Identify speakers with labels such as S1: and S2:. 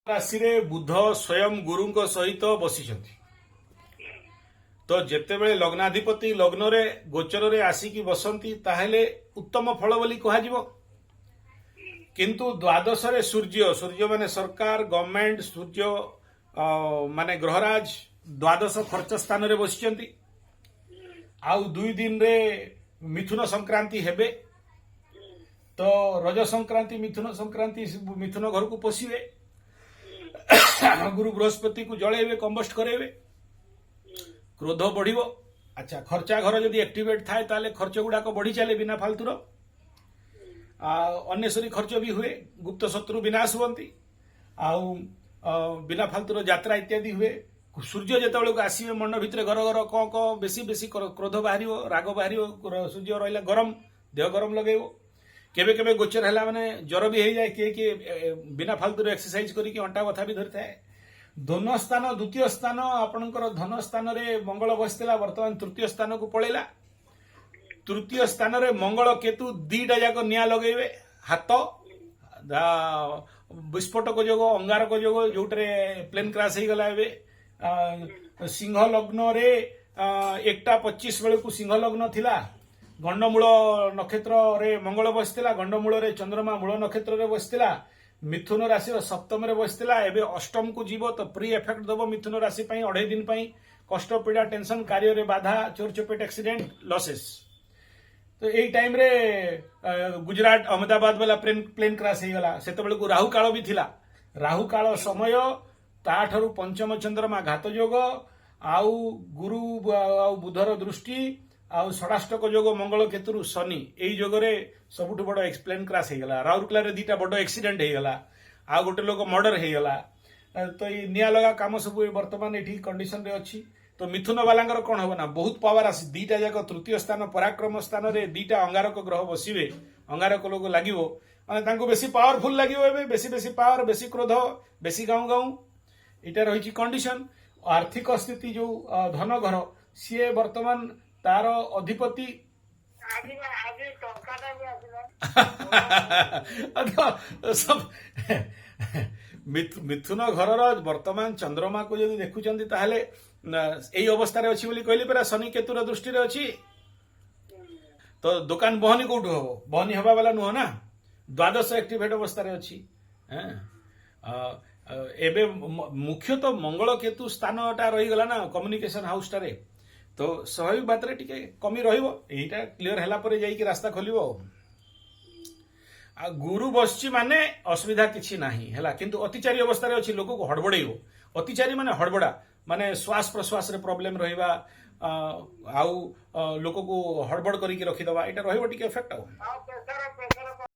S1: राशि रे बुध स्वयं गुरु सहित बसी तो जेतेबेले लग्नाधिपति लग्न रे गोचर रे आसिकी बसंती ताहेले उत्तम फल बोली कह किंतु द्वादश रे सूर्य सूर्य माने सरकार गवर्नमेंट सूर्य माने ग्रहराज द्वादश खर्च स्थान रे बसिचंती आउ 2 दिन रे मिथुन संक्रांति हेबे तो रज संक्रांति मिथुन घर को पशिबे गुरु बृहस्पति को जड़ेबे कंबस्ट करेबे क्रोध बढ़िबो। अच्छा खर्चा घर जदि एक्टिवेट थाए ताले खर्च गुड़ाक बढ़ी चले बिना फालतूर अन्नेसरी खर्च भी हुए गुप्त शत्रु विनाश हुअंती आउ बिना फालतूर यात्रा इत्यादि हुए। सूर्य जेतेबेले आसीबे मन भितर घर घर क बेसी बेसी क्रोध बाहरिबो राग बाहरिबो सूर्य रहिला गरम देह गरम लगेबो केबे केबे गोचर हैला माने ज्वर भी हो जाए किए बिना फालतू एक्सरसाइज करके अंटा बथा भी धरता है। धन स्थान द्वितीय स्थान आपणकर धन स्थान रे मंगल बसला वर्तमान तृतीय स्थान को पळेला। तृतीय स्थान रे मंगल केतु दीटा जाक निया लगेबे हाथ विस्फोटक जोग अंगारक जोग जोटरे प्लेन क्रैश हो गला एबे सिंह लग्न रे 1:25 बेले को सिंह लग्न थिला गंडमूल नक्षत्र रे मंगल बसला गंडमूल रे चंद्रमा मूल नक्षत्र रे बसला मिथुन राशि सप्तम रे बसला एबे अष्टम को जीव तो प्री इफेक्ट दबो मिथुन राशि पई 2.5 दिन पई कष्ट पीड़ा टेंशन कार्य रे बाधा चोर चपेट एक्सीडेंट लॉसेस। तो एई टाइम रे गुजरात अहमदाबाद वाला प्लेन क्रैश हो गला सेतबेले को राहु काल भी थिला राहु काल समय ताठरू पंचम चंद्रमा घात योग आउ गुरु आउ बुधर दृष्टि आउ षडाष्टक जोग मंगल केतुरु शनि एई जोगरे सबुठ बड़ एक्सप्लेन क्रैश हो गला। राउरकेला रे दीटा बड़ एक्सीडेंट हो गला आ गोटे लोक मर्डर हो गला। तो ये निया लगा काम सब वर्तमान एठी कंडीशन रे अछि। तो मिथुन वालांगर कोन हो ना बहुत पावर आसी दीटा जाक तृतीय स्थान पराक्रम स्थान रे दीटा अंगारक ग्रह बसिबे अंगारक लोग लागिवो माने तांको बेसी पावरफुल लागिवो एबे बेसी बेसी पावर बेसी क्रोध बेसी गाँव गाँव इटा रही कंडीशन। आर्थिक स्थिति जो धन घर सी वर्तमान तार अधिपति सब मिथुन घर वर्तमान चंद्रमा को जब देखुंत ताहले यही अवस्था अच्छी बोली कहली परा शनि केतुर दृष्टि रे अच्छी। तो दुकान बहनी कौटू हम बहनी हवा वाला नुह ना द्वादश एक्टिवेट अवस्था अच्छी। एबे मुख्यतः मंगल केतु स्थानटा रहीगला ना कम्युनिकेशन हाउस टारे तो स्वाभाविक बात रे टिके कमी रहिबो एटा क्लियर हैला परे जाई कि रास्ता खोलिबो। आ गुरु बसची माने असुविधा किछि नाही हैला किंतु अतिचारी अवस्था रे अछि लोक को हड़बड़ेइबो। अतिचारी माने हड़बड़ा माने श्वास प्रश्वास रे प्रॉब्लम रहिबा आउ लोक को हड़बड़ करिके रखि दबा एटा रहिबो टिके इफेक्ट।